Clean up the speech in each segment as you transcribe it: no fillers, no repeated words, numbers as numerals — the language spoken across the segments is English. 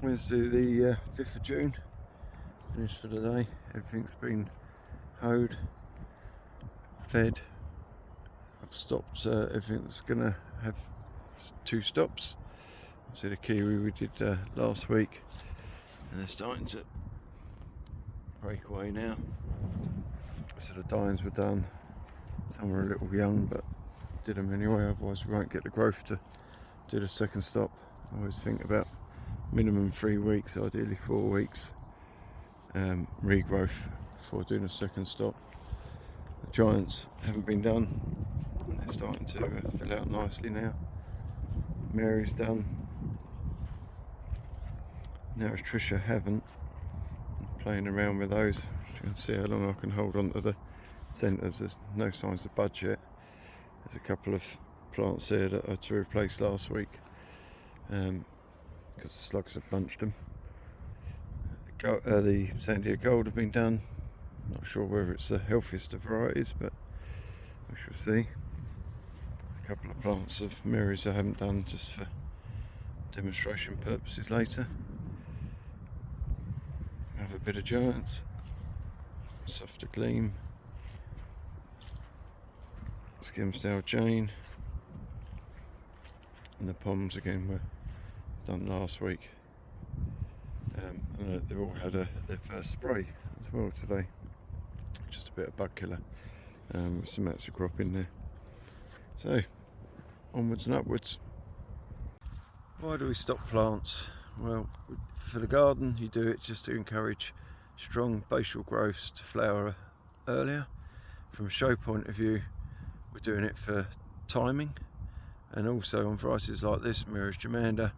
Wednesday the 5th of June, finished for the day. Everything's been hoed, fed. I've stopped everything that's going to have 2 stops. Obviously the kiwi we did last week, and they're starting to break away now. So the dines were done. Some were a little young, but did them anyway, otherwise we won't get the growth to do the second stop. I always think about minimum 3 weeks, ideally 4 weeks regrowth before doing a second stop. The giants haven't been done, they're starting to fill out nicely now. Mary's done. Now as Trisha haven't. I'm playing around with those. You can see how long I can hold on to the centres. There's no signs of budge yet. There's a couple of plants here that I had to replace last week because the slugs have bunched them. The San Diego Gold have been done. Not sure whether it's the healthiest of varieties, but we shall see. There's a couple of plants of Marys I haven't done just for demonstration purposes later. Have a bit of giants, softer gleam, Skimsdale Jane, and the Poms again were done last week. And they've all had their first spray as well today. Just a bit of bug killer with some Maxicrop in there. So onwards and upwards. Why do we stop plants? Well, for the garden you do it just to encourage strong basal growths to flower earlier. From a show point of view, we're doing it for timing, and also on varieties like this, Mira's Germander,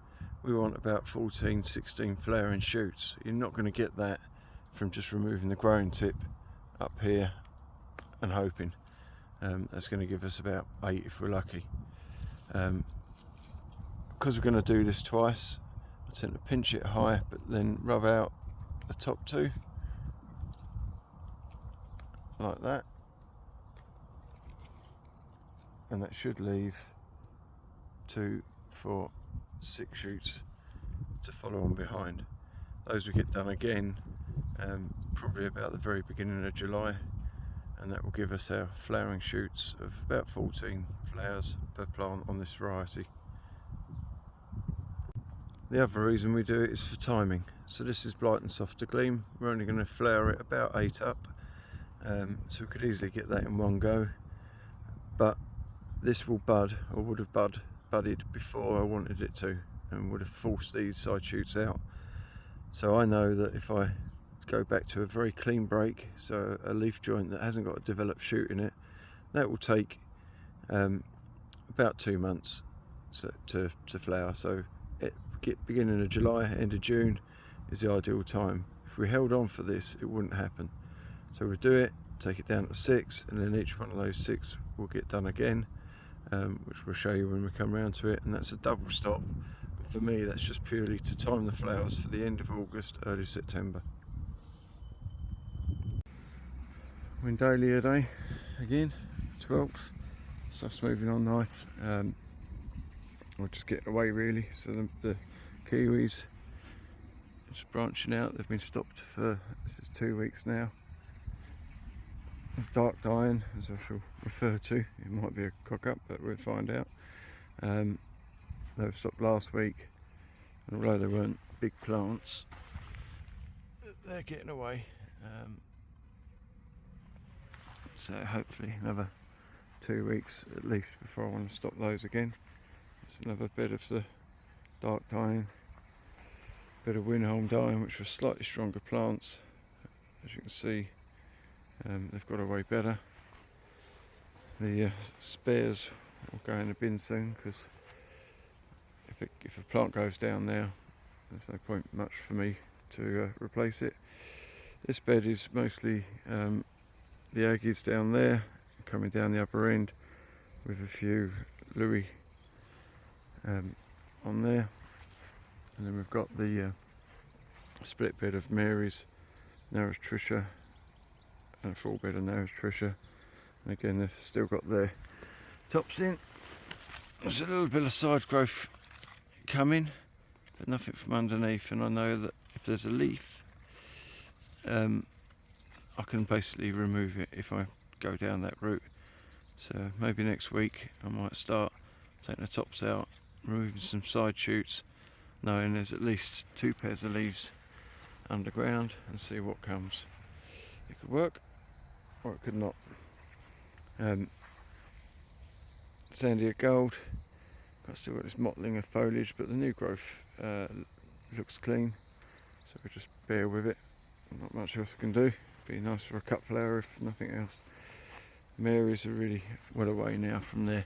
we want about 14-16 flowering shoots. You're not going to get that from just removing the growing tip up here and hoping. That's going to give us about 8 if we're lucky. Because we're going to do this twice, I tend to pinch it high but then rub out the top 2 like that, and that should leave 2, 4, 6 shoots to follow on behind. Those we get done again probably about the very beginning of July, and that will give us our flowering shoots of about 14 flowers per plant on this variety. The other reason we do it is for timing. So this is Blighton Softer Gleam. We're only going to flower it about 8 up, so we could easily get that in one go, but this will bud, or would have budded before I wanted it to, and would have forced these side shoots out. So I know that if I go back to a very clean break, so a leaf joint that hasn't got a developed shoot in it, that will take about 2 months to flower. So beginning of July, end of June is the ideal time. If we held on for this, it wouldn't happen. So we'll do it, take it down to 6, and then each one of those 6 will get done again, which we'll show you when we come around to it. And that's a double stop. And for me, that's just purely to time the flowers for the end of August, early September. Windalia day again, 12th. Stuff's moving on nice. We're just getting away really. So the kiwis just branching out. They've been stopped for, this is 2 weeks now. Dark dying, as I shall refer to. It might be a cock up, but we'll find out. They were stopped last week, and although they weren't big plants, they're getting away. So hopefully another 2 weeks at least before I want to stop those again. It's another bit of the dark dying, bit of Winholm dying, which were slightly stronger plants. As you can see, they've got away better. The spares will go in the bin soon, because if a plant goes down now, there's no point much for me to replace it. This bed is mostly the Aggies down there, coming down the upper end, with a few Louis on there, and then we've got the split bed of Mary's, Narrows Trisha, and a full bed of Narrows Trisha. And again, they've still got their tops in. There's a little bit of side growth coming, but nothing from underneath, and I know that if there's a leaf, I can basically remove it if I go down that route. So maybe next week I might start taking the tops out, removing some side shoots, knowing there's at least 2 pairs of leaves underground, and see what comes. It could work or it could not. Sandia gold, I've still got this mottling of foliage, but the new growth looks clean, so we just bear with it. Not much else I can do. Be nice for a cut flower if nothing else. Marys are really well away now from their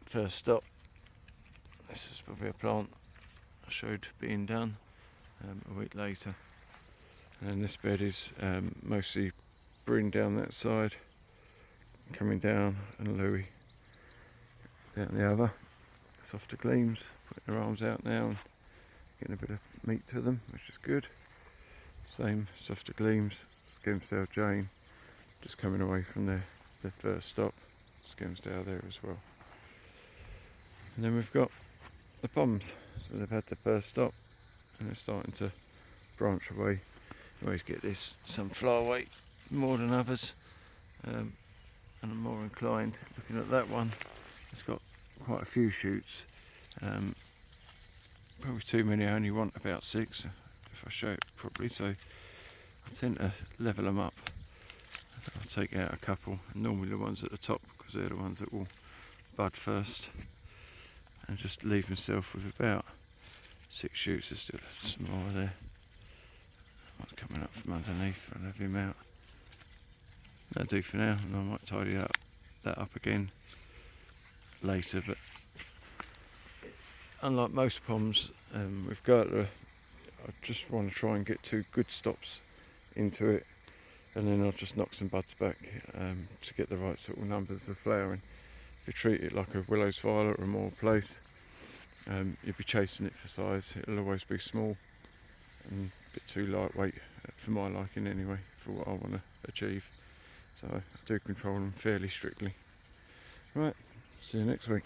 first stop. This is probably a plant I showed being done a week later. And then this bed is mostly bryn down that side, coming down, and Louis down the other. Softer gleams, putting their arms out now and getting a bit of meat to them, which is good. Same softer gleams, Skelmersdale Jane, just coming away from their first stop. Skelmersdale there as well. And then we've got the poms, so they've had the first stop and they're starting to branch away. You always get this, some fly away more than others, and I'm more inclined, looking at that one, it's got quite a few shoots, probably too many. I only want about 6 if I show it properly, so I tend to level them up. I'll take out a couple, and normally the ones at the top, because they're the ones that will bud first, and just leave myself with about 6 shoots. There's still some more there. One's coming up from underneath, I'll have him out. That'll do for now, and I might tidy that up again later. But unlike most poms with Gertler, I just want to try and get 2 good stops into it, and then I'll just knock some buds back to get the right sort of numbers of flowering. If you treat it like a Willow's Violet or a Moor Place, you'll be chasing it for size. It'll always be small and a bit too lightweight for my liking anyway, for what I want to achieve. So I do control them fairly strictly. Right, see you next week.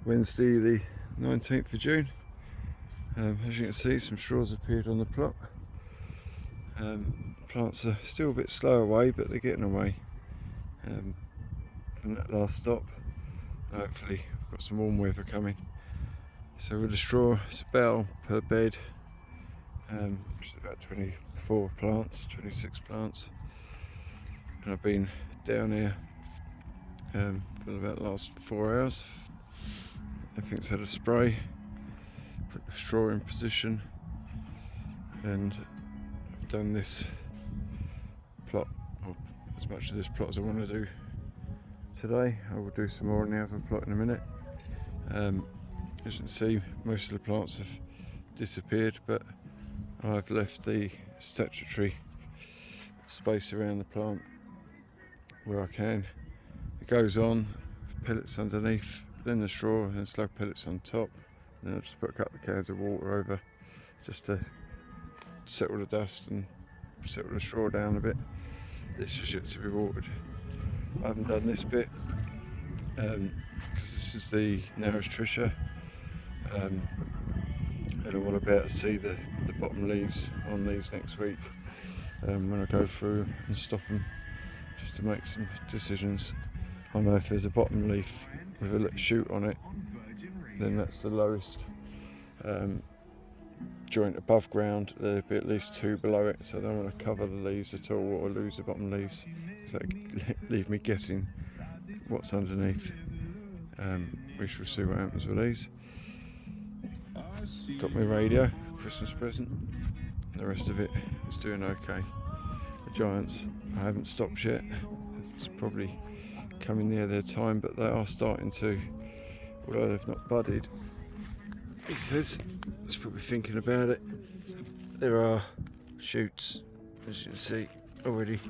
Wednesday the 19th of June. As you can see, some straws appeared on the plot. Plants are still a bit slow away, but they're getting away from that last stop. Hopefully we've got some warm weather coming. So with the straw, it's a bale per bed, which is about 24 plants, 26 plants. And I've been down here for about the last 4 hours. Everything's had a spray, put the straw in position, and I've done this plot, or as much of this plot as I want to do today. I will do some more on the other plot in a minute. As you can see, most of the plants have disappeared, but I've left the statutory space around the plant where I can. It goes on, pellets underneath, then the straw, and slug pellets on top. And then I'll just put a couple of cans of water over just to settle the dust and settle the straw down a bit. This is yet to be watered. I haven't done this bit because this is the narrows Trisha, and I want to be able to see the bottom leaves on these next week when I go through and stop them, just to make some decisions. I know if there's a bottom leaf with a little shoot on it, then that's the lowest joint above ground. There'll be at least 2 below it, so I don't want to cover the leaves at all or lose the bottom leaves, so leave me guessing what's underneath. We shall see what happens with these. Got my radio, Christmas present. The rest of it is doing okay. The giants, I haven't stopped yet. It's probably coming near their time, but they are starting to, although they've not budded. He says, he's probably thinking about it. There are shoots, as you can see, already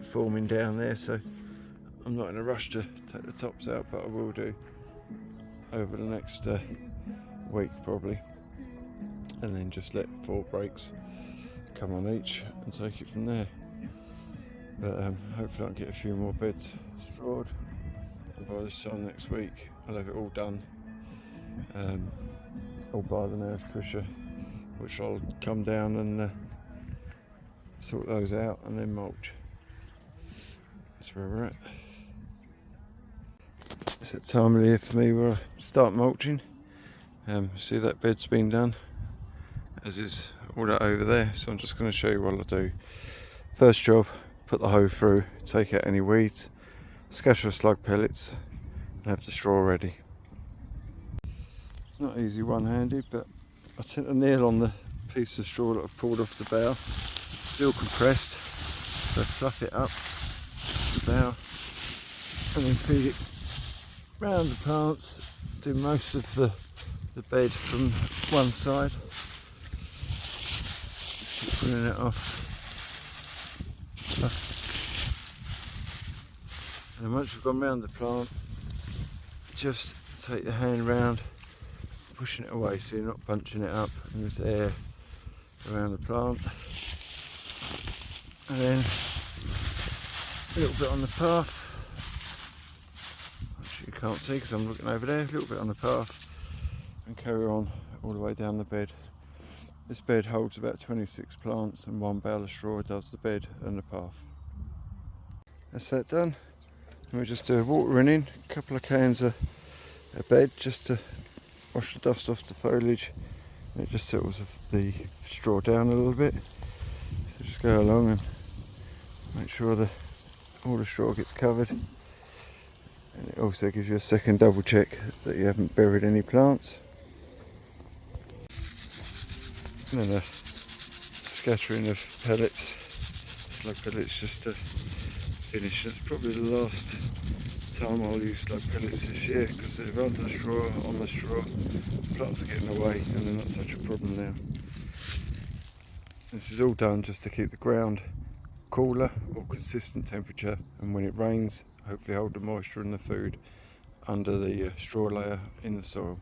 forming down there, so I'm not in a rush to take the tops out, but I will do over the next week probably, and then just let 4 breaks come on each and take it from there. But hopefully I can get a few more beds strawed, and by this time next week I'll have it all done all by the nurse Trisha, which I'll come down and sort those out and then mulch. That's where we're at. It's that time of the year for me where I start mulching. See that bed's been done, as is all that over there, so I'm just going to show you what I do. First job, put the hoe through, take out any weeds, scatter the slug pellets and have the straw ready. Not easy one-handed, but I tend to kneel on the piece of straw that I've pulled off the bough, still compressed, so fluff it up the bough and then feed it round the plants, do most of the bed from one side. Just keep pulling it off. And then once you've gone round the plant, just take the hand round, pushing it away so you're not bunching it up and there's air around the plant. And then a little bit on the path, which you can't see because I'm looking over there, a little bit on the path, and carry on all the way down the bed. This bed holds about 26 plants and one bale of straw does the bed and the path. That's that done. And we just do a watering in, a couple of cans of a bed just to wash the dust off the foliage, and it just settles the straw down a little bit. So just go along and make sure that all the straw gets covered, and it also gives you a second double check that you haven't buried any plants. And then a scattering of pellets, slug pellets, just to finish. That's probably the last time I'll use slug pellets this year, because they're under the straw, on the straw, plants are getting away and they're not such a problem now. This is all done just to keep the ground cooler or consistent temperature, and when it rains, hopefully hold the moisture and the food under the straw layer in the soil.